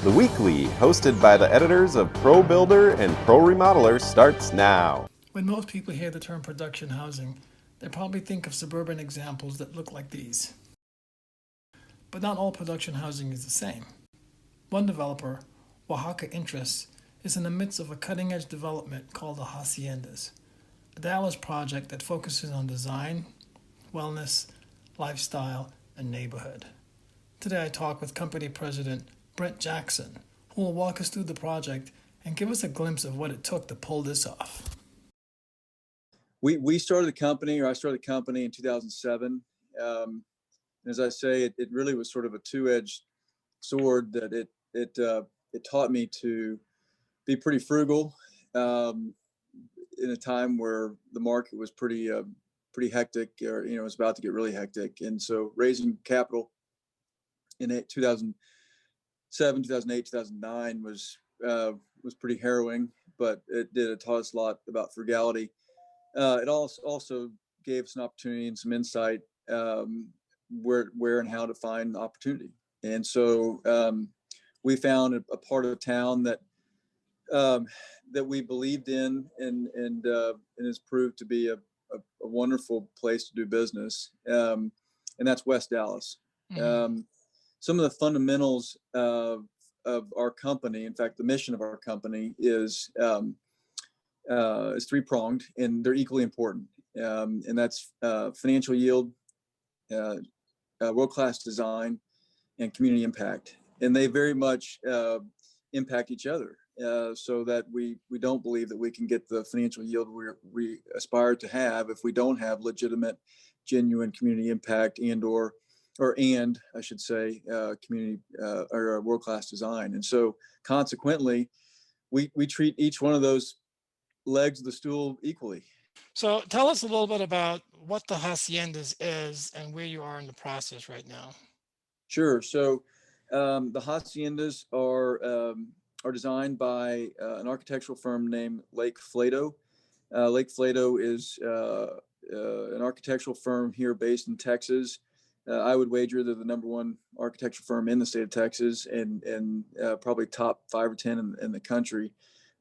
The Weekly, hosted by the editors of Pro Builder and Pro Remodeler, starts now. When most people hear the term production housing, they probably think of suburban examples that look like these. But not all production housing is the same. One developer, Oaxaca Interests, is in the midst of a cutting edge development called the Haciendas, a Dallas project that focuses on design, wellness, lifestyle, and neighborhood. Today I talk with company president Brent Jackson, who will walk us through the project and give us a glimpse of what it took to pull this off. We started the company, or I started the company in 2007. As I say, it really was sort of a two-edged sword that it taught me to be pretty frugal in a time where the market was pretty hectic, or it was about to get really hectic. And so raising capital in 2007, 2008, 2009 was pretty harrowing, but it taught us a lot about frugality. It also gave us an opportunity and some insight where and how to find opportunity. And so we found a part of town that we believed in, and has proved to be a wonderful place to do business, and that's West Dallas. Mm-hmm. Some of the fundamentals of our company, in fact, the mission of our company is three-pronged, and they're equally important. And that's financial yield, world-class design, and community impact. And they very much impact each other, so that we don't believe that we can get the financial yield we aspire to have if we don't have legitimate, genuine community impact and I should say, community or world-class design. And so consequently, we treat each one of those legs of the stool equally. So tell us a little bit about what the Haciendas is and where you are in the process right now. Sure. So the Haciendas are designed by an architectural firm named Lake Flato. Lake Flato is an architectural firm here based in Texas. I would wager they're the number one architecture firm in the state of Texas, and probably top 5 or 10 in the country.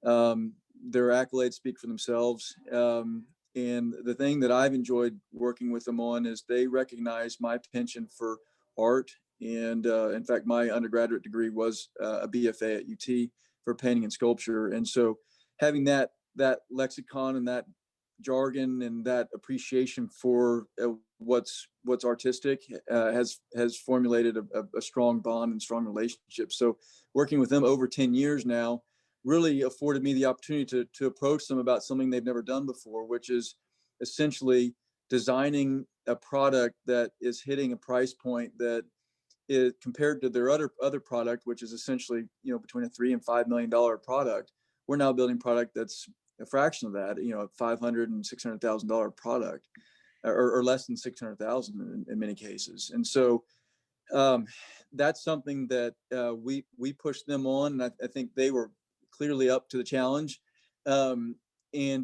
Their accolades speak for themselves. And the thing that I've enjoyed working with them on is they recognize my penchant for art. And in fact, my undergraduate degree was a BFA at UT for painting and sculpture. And so having that lexicon and that jargon and that appreciation for what's artistic has formulated a strong bond and strong relationship. So working with them over 10 years now really afforded me the opportunity to approach them about something they've never done before, which is essentially designing a product that is hitting a price point that is compared to their other product, which is essentially between a $3 and $5 million product. We're now building product that's a fraction of that, $500,000 and $600,000 product, or less than $600,000 in many cases. And so that's something that we pushed them on, and I think they were clearly up to the challenge. And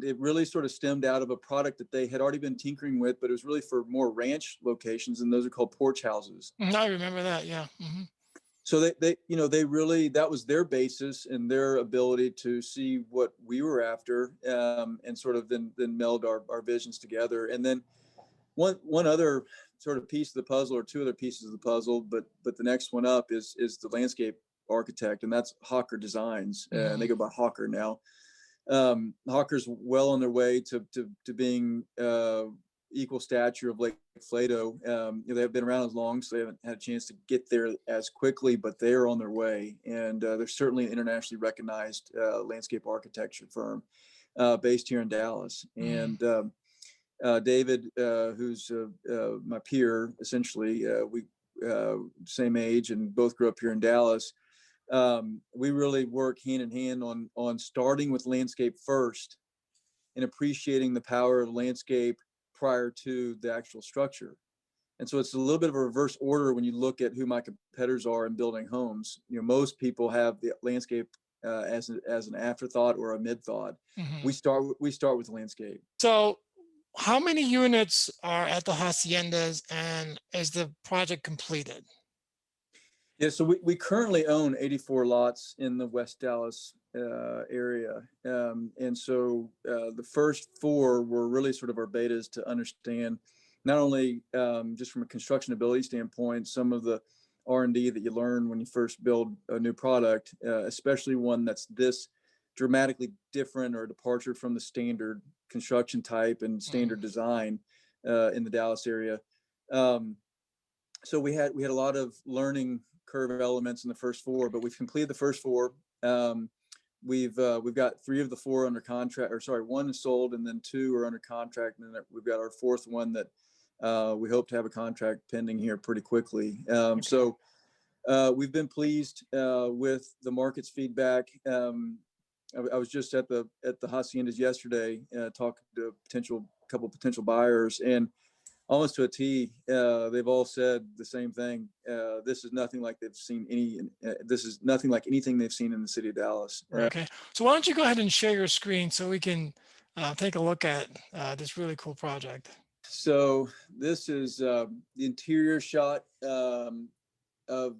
it really sort of stemmed out of a product that they had already been tinkering with, but it was really for more ranch locations, and those are called porch houses. I remember that, yeah. Mm-hmm. So they really, that was their basis and their ability to see what we were after, and sort of then meld our visions together. And then one other sort of piece of the puzzle, or two other pieces of the puzzle, but the next one up is the landscape architect, and that's Hawker Designs. Mm-hmm. And they go by Hawker now. Hawker's well on their way to being equal stature of Lake Flato. They have been around as long, so they haven't had a chance to get there as quickly, but they're on their way. And they're certainly an internationally recognized landscape architecture firm based here in Dallas. Mm. And David, who's my peer, essentially, we same age and both grew up here in Dallas. We really work hand in hand on starting with landscape first and appreciating the power of landscape prior to the actual structure. And so it's a little bit of a reverse order when you look at who my competitors are in building homes. Most people have the landscape as an afterthought or a mid thought. Mm-hmm. We start with the landscape. So how many units are at the Haciendas, and is the project completed? Yeah, so we currently own 84 lots in the West Dallas area. And so the first four were really sort of our betas to understand not only just from a construction ability standpoint, some of the R&D that you learn when you first build a new product, especially one that's this dramatically different or a departure from the standard construction type and standard design in the Dallas area. So we had a lot of learning curve elements in the first four, but we've completed the first four. We've got three of the four under contract, or sorry, one is sold, and then two are under contract, and then we've got our fourth one that we hope to have a contract pending here pretty quickly. So we've been pleased with the market's feedback. I was just at the Haciendas yesterday talking to a couple potential buyers, and almost to a T, they've all said the same thing. This is nothing like they've seen this is nothing like anything they've seen in the city of Dallas. Okay, so why don't you go ahead and share your screen so we can take a look at this really cool project. So this is the interior shot of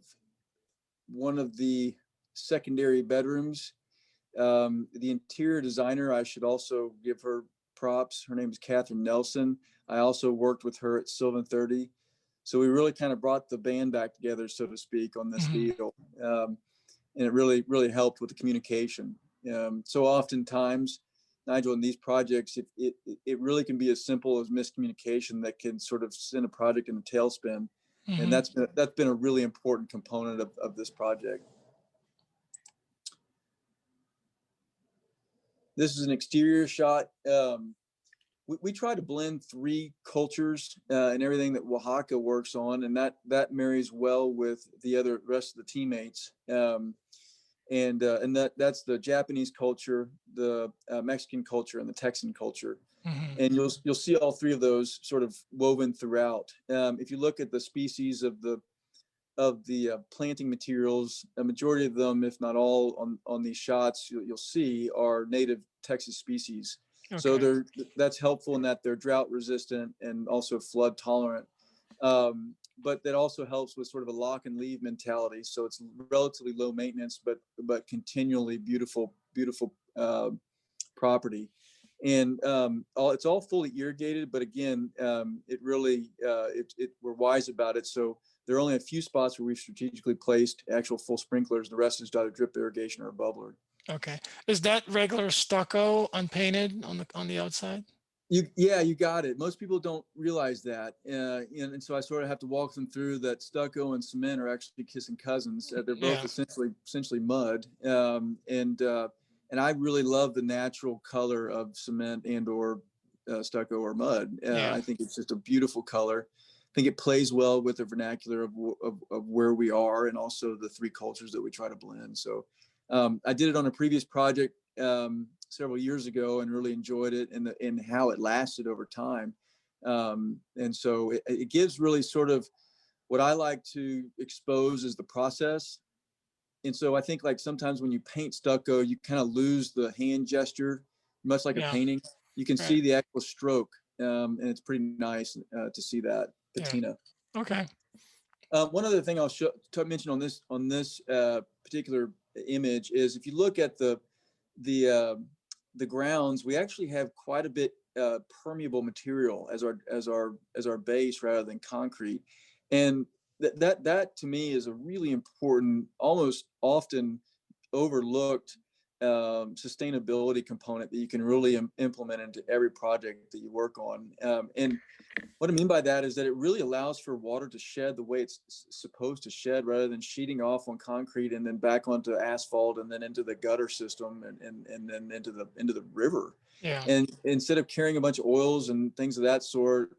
one of the secondary bedrooms. The interior designer, I should also give her props. Her name is Catherine Nelson. I also worked with her at Sylvan 30. So we really kind of brought the band back together, so to speak, on this deal. And it really, really helped with the communication. So oftentimes, Nigel, in these projects, it really can be as simple as miscommunication that can sort of send a project in a tailspin. And that's been a really important component of this project. This is an exterior shot. We try to blend three cultures and everything that Oaxaca works on, and that marries well with the rest of the teammates. And that's the Japanese culture, the Mexican culture, and the Texan culture. And you'll see all three of those sort of woven throughout. If you look at the species of the planting materials, a majority of them, if not all, on these shots you'll see are native Texas species. Okay. So that's helpful in that they're drought resistant and also flood tolerant. But that also helps with sort of a lock and leave mentality. So it's relatively low maintenance, but continually beautiful property. And it's all fully irrigated, but again, it really we're wise about it. So there are only a few spots where we've strategically placed actual full sprinklers. The rest is either drip irrigation or a bubbler. Okay. Is that regular stucco unpainted on the outside? You got it. Most people don't realize that, and so I sort of have to walk them through that stucco and cement are actually kissing cousins. They're both essentially mud, and I really love the natural color of cement and or stucco or mud. I think it's just a beautiful color. I think it plays well with the vernacular of where we are and also the three cultures that we try to blend. So I did it on a previous project several years ago and really enjoyed it and how it lasted over time. And so it gives really sort of what I like to expose as the process. And so I think like sometimes when you paint stucco, you kind of lose the hand gesture, much like a painting. You can see the actual stroke, and it's pretty nice to see that patina. Yeah. Okay. One other thing I'll mention on this particular image is if you look at the grounds, we actually have quite a bit permeable material as our base rather than concrete, and that to me is a really important, almost often overlooked sustainability component that you can really implement into every project that you work on. And what I mean by that is that it really allows for water to shed the way it's supposed to shed, rather than sheeting off on concrete and then back onto asphalt and then into the gutter system and then into the river. Yeah. And instead of carrying a bunch of oils and things of that sort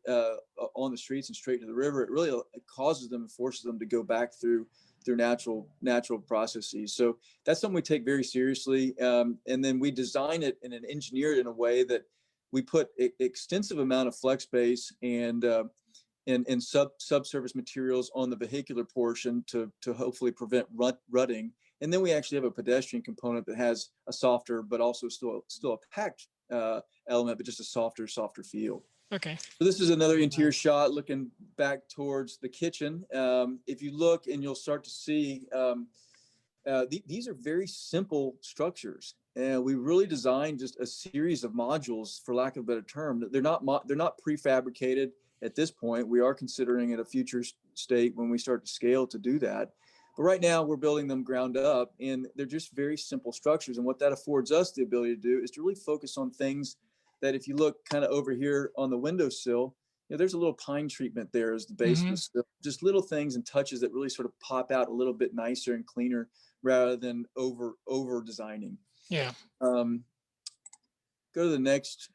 on the streets and straight to the river, it really causes them and forces them to go back through natural processes. So that's something we take very seriously. And then we design it and engineer it in a way that we put extensive amount of flex space and subsurface materials on the vehicular portion to hopefully prevent rutting. And then we actually have a pedestrian component that has a softer, but also still a packed element, but just a softer feel. Okay. So this is another interior shot looking back towards the kitchen. If you look, and you'll start to see, these are very simple structures, and we really designed just a series of modules, for lack of a better term. They're not prefabricated at this point. We are considering at a future state when we start to scale to do that. But right now we're building them ground up, and they're just very simple structures. And what that affords us the ability to do is to really focus on things that, if you look kind of over here on the windowsill, there's a little pine treatment there as the base of the sill. Just little things and touches that really sort of pop out a little bit nicer and cleaner, rather than over designing. Yeah. Go to the next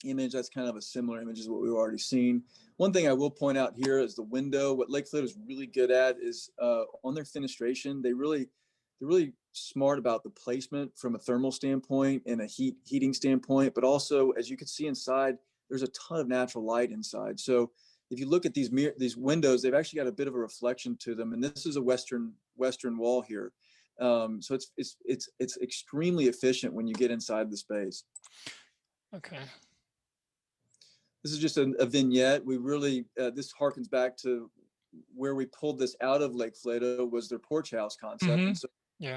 image. That's kind of a similar image as what we've already seen. One thing I will point out here is the window. What Lake Flato is really good at is on their fenestration. They're really smart about the placement from a thermal standpoint and a heating standpoint, but also, as you can see inside, there's a ton of natural light inside. So if you look at these windows, they've actually got a bit of a reflection to them. And this is a western wall here. So it's extremely efficient when you get inside the space. Okay. This is just a vignette. We really, this harkens back to where we pulled this out of Lake Flato, was their porch house concept. And so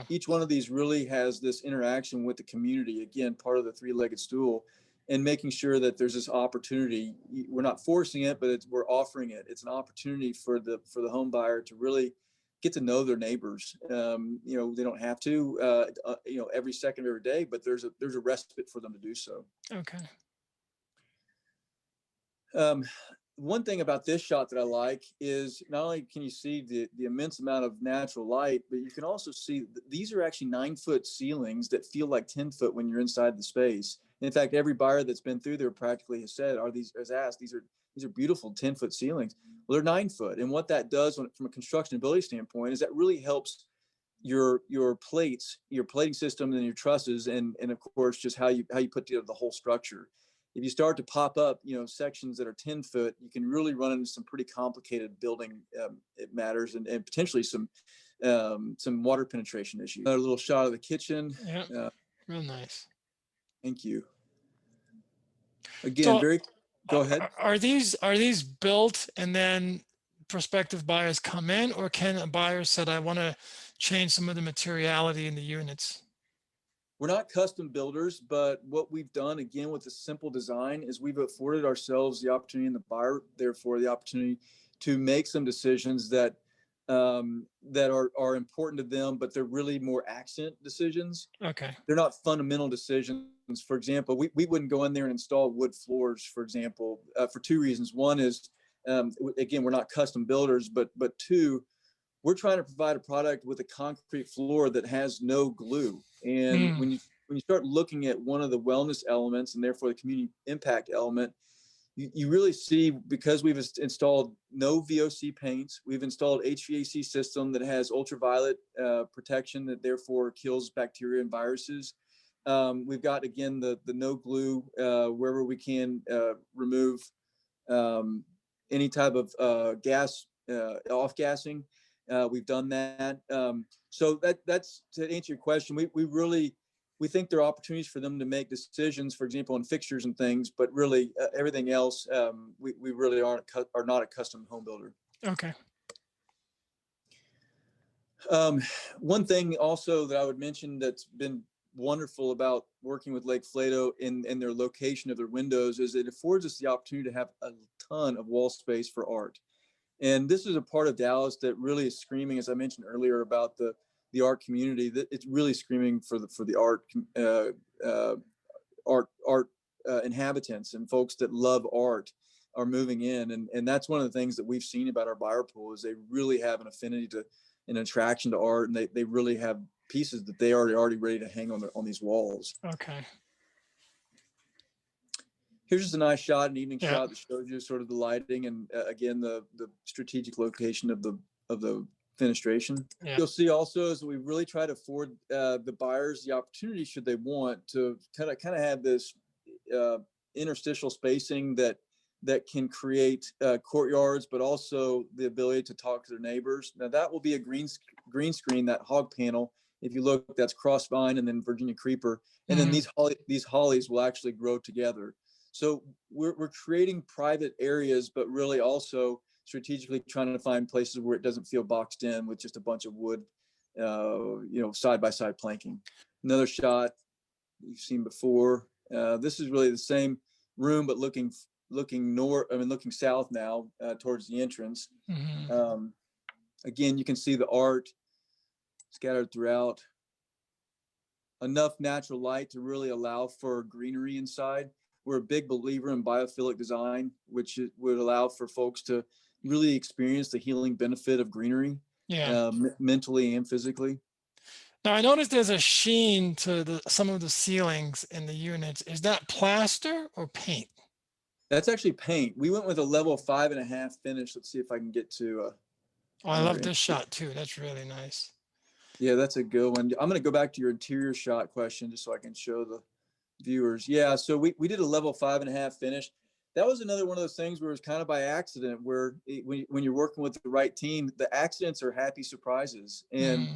each one of these really has this interaction with the community. Again, part of the three-legged stool, and making sure that there's this opportunity. We're not forcing it, but we're offering it. It's an opportunity for the home buyer to really get to know their neighbors. They don't have to, every second of every day, but there's a respite for them to do so. Okay. One thing about this shot that I like is not only can you see the immense amount of natural light, but you can also see these are actually 9-foot ceilings that feel like 10-foot when you're inside the space. In fact, every buyer that's been through there practically has said, these are beautiful 10-foot ceilings. Well, they're 9-foot. And what that does from a construction ability standpoint is that really helps your plates, your plating system, and your trusses, and of course, just how you put together the whole structure. If you start to pop up, sections that are 10-foot, you can really run into some pretty complicated building matters and potentially some water penetration issues. Another little shot of the kitchen. Yeah, real nice. Thank you. Again, So, go ahead. Are these built and then prospective buyers come in, or can a buyer said, I want to change some of the materiality in the units? We're not custom builders, but what we've done, again, with a simple design, is we've afforded ourselves the opportunity, and the buyer, therefore, the opportunity to make some decisions that are important to them, but they're really more accent decisions. Okay. They're not fundamental decisions. For example, we wouldn't go in there and install wood floors, for example, for two reasons. One is, again, we're not custom builders, but two, we're trying to provide a product with a concrete floor that has no glue. And when you start looking at one of the wellness elements, and therefore the community impact element, you really see, because we've installed no VOC paints, we've installed HVAC system that has ultraviolet protection that therefore kills bacteria and viruses. We've got, again, the no glue wherever we can remove any type of gas off-gassing. We've done that. So that's to answer your question. We think there are opportunities for them to make decisions, for example, on fixtures and things, but really everything else, we really are not a custom home builder. Okay. One thing also that I would mention that's been wonderful about working with Lake Flato in their location of their windows is it affords us the opportunity to have a ton of wall space for art. And this is a part of Dallas that really is screaming, as I mentioned earlier, about the art community. That it's really screaming for the art inhabitants and folks that love art are moving in, and that's one of the things that we've seen about our buyer pool is they really have an affinity to an attraction to art, and they really have pieces that they are already ready to hang on these walls. Okay. Here's just a nice shot, an evening shot that shows you sort of the lighting and again the strategic location of the fenestration. You'll see also is we really try to afford the buyers the opportunity, should they want, to kind of have this interstitial spacing that can create courtyards, but also the ability to talk to their neighbors. Now that will be a green screen, that hog panel. If you look, that's crossvine and then Virginia creeper, and then these hollies will actually grow together. So we're creating private areas, but really also strategically trying to find places where it doesn't feel boxed in with just a bunch of wood, side by side planking. Another shot you've seen before. This is really the same room, but looking looking south now towards the entrance. Again, you can see the art scattered throughout. Enough natural light to really allow for greenery inside. We're a big believer in biophilic design, which would allow for folks to really experience the healing benefit of greenery, mentally and physically. Now I noticed there's a sheen to some of the ceilings in the units. Is that plaster or paint? That's actually paint. We went with a level 5.5 finish. Let's see if I can get to. Oh, I love this shot too. That's really nice. Yeah, that's a good one. I'm going to go back to your interior shot question just so I can show the viewers. Yeah, so we did a level 5.5 finish. That was another one of those things where it was kind of by accident, where when you're working with the right team, the accidents are happy surprises. And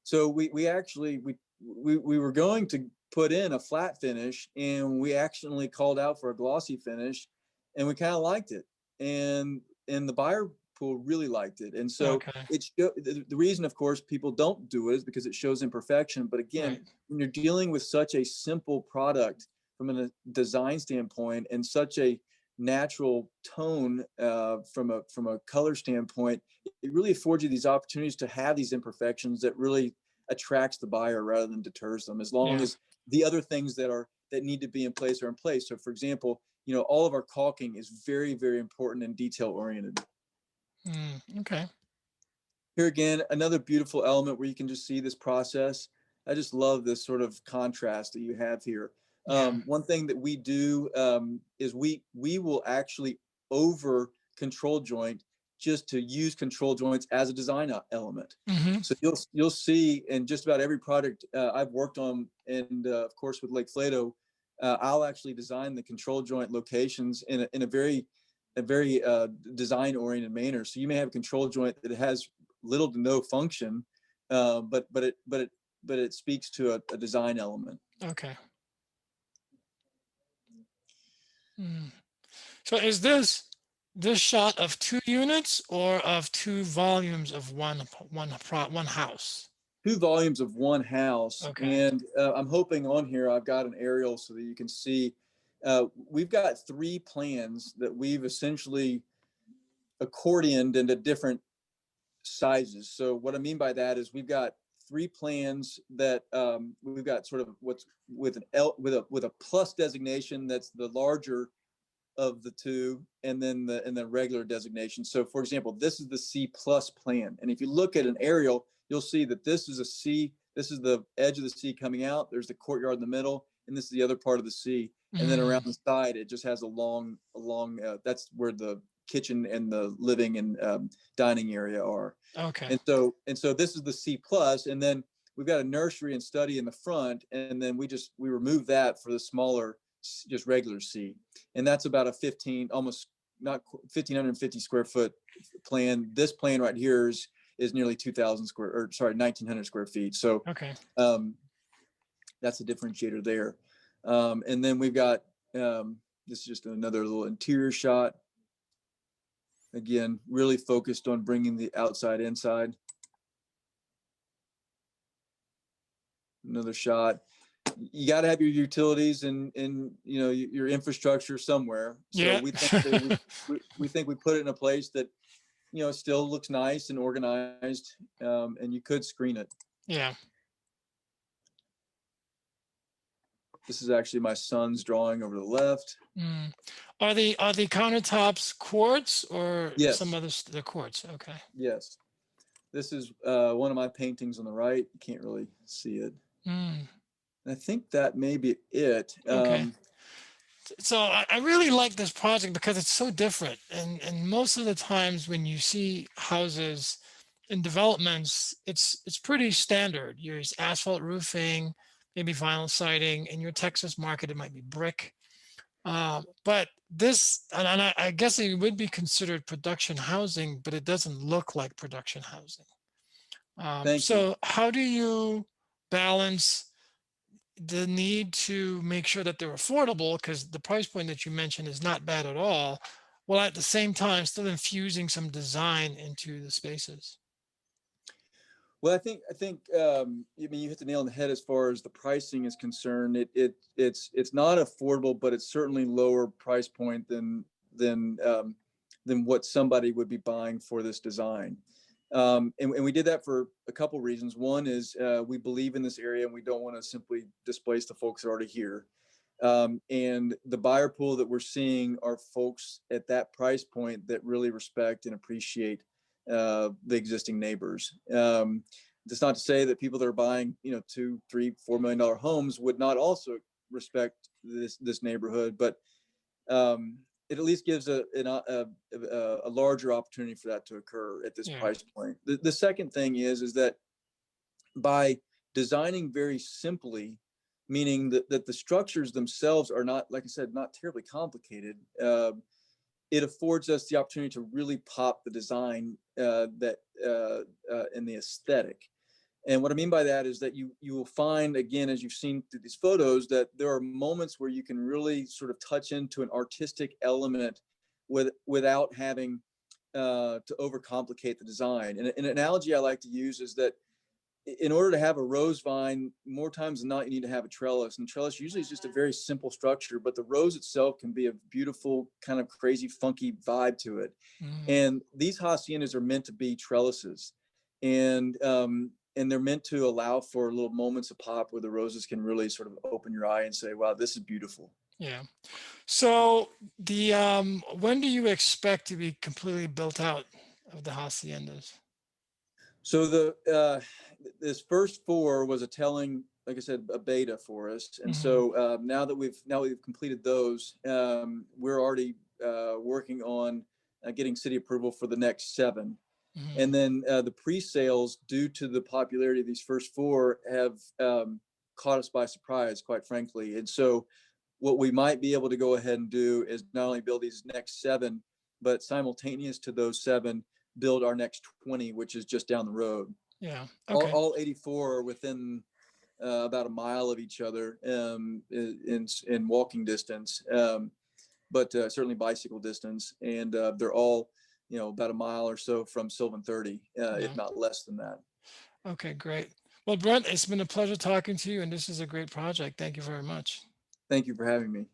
so we were going to put in a flat finish, and we accidentally called out for a glossy finish, and we kind of liked it. And the buyer pool really liked it. And so the reason, of course, people don't do it is because it shows imperfection. But again, when you're dealing with such a simple product from a design standpoint and such a natural tone from a color standpoint, it really affords you these opportunities to have these imperfections that really attracts the buyer rather than deters them, as long as the other things that need to be in place are in place. So for example, all of our caulking is very, very important and detail oriented. Okay. Here again, another beautiful element where you can just see this process. I just love this sort of contrast that you have here. One thing that we do is we will actually over control joint just to use control joints as a design element. So you'll see in just about every product I've worked on, and of course with Lake Flato, I'll actually design the control joint locations in a very design oriented manner. So you may have a control joint that has little to no function, but it speaks to a design element. Okay. So is this shot of 2 units or of 2 volumes of one house? 2 volumes of one house. Okay. And I'm hoping on here I've got an aerial so that you can see. We've got 3 plans that we've essentially accordioned into different sizes. So what I mean by that is we've got 3 plans that we've got sort of what's with an L with a plus designation, that's the larger of the 2, and then the regular designation. So for example, this is the C plus plan. And if you look at an aerial, you'll see that this is a C. This is the edge of the C coming out. There's the courtyard in the middle, and this is the other part of the C. And then around the side, it just has a long, that's where the kitchen and the living and dining area are. Okay. And so this is the C plus, and then we've got a nursery and study in the front, and then we remove that for the smaller, just regular C. And that's about a 1,550 square foot plan. This plan right here is nearly 1,900 square feet. So that's a differentiator there. And then we've got, this is just another little interior shot. Again, really focused on bringing the outside inside. Another shot. You got to have your utilities and your infrastructure somewhere. So we think we put it in a place that still looks nice and organized, and you could screen it. Yeah. This is actually my son's drawing over the left. Are the countertops quartz or some other? The quartz. Okay. Yes. This is one of my paintings on the right. You can't really see it. I think that may be it. Okay. So I really like this project because it's so different. And most of the times when you see houses in developments, it's pretty standard. You use asphalt roofing, maybe vinyl siding. In your Texas market, it might be brick. But this, and I guess it would be considered production housing, but it doesn't look like production housing. Thank you. How do you balance the need to make sure that they're affordable, because the price point that you mentioned is not bad at all, while at the same time still infusing some design into the spaces. Well, I mean, you hit the nail on the head as far as the pricing is concerned. It's not affordable, but it's certainly lower price point than what somebody would be buying for this design. And we did that for a couple reasons. One is we believe in this area and we don't want to simply displace the folks that are already here. And the buyer pool that we're seeing are folks at that price point that really respect and appreciate the existing neighbors. That's not to say that people that are buying, $2, $3, $4 million homes would not also respect this neighborhood, but it at least gives a larger opportunity for that to occur at this price point. The second thing is that by designing very simply, meaning that the structures themselves are not, like I said, not terribly complicated. It affords us the opportunity to really pop the design and the aesthetic. And what I mean by that is that you will find, again, as you've seen through these photos, that there are moments where you can really sort of touch into an artistic element without having to overcomplicate the design. And an analogy I like to use is that in order to have a rose vine, more times than not, you need to have a trellis. And trellis usually is just a very simple structure, but the rose itself can be a beautiful, kind of crazy, funky vibe to it. And these haciendas are meant to be trellises. And they're meant to allow for little moments of pop where the roses can really sort of open your eye and say, wow, this is beautiful. Yeah. So the when do you expect to be completely built out of the haciendas? So this first 4 was like I said, a beta for us. And so now that we've completed those, we're already working on getting city approval for the next 7. And then the pre-sales, due to the popularity of these first 4, have caught us by surprise, quite frankly. And so what we might be able to go ahead and do is not only build these next 7, but simultaneous to those 7, build our next 20, which is just down the road. Yeah. Okay. All 84 are within about a mile of each other in walking distance, but certainly bicycle distance. And they're all, about a mile or so from Sylvan 30, if not less than that. Okay, great. Well, Brent, it's been a pleasure talking to you, and this is a great project. Thank you very much. Thank you for having me.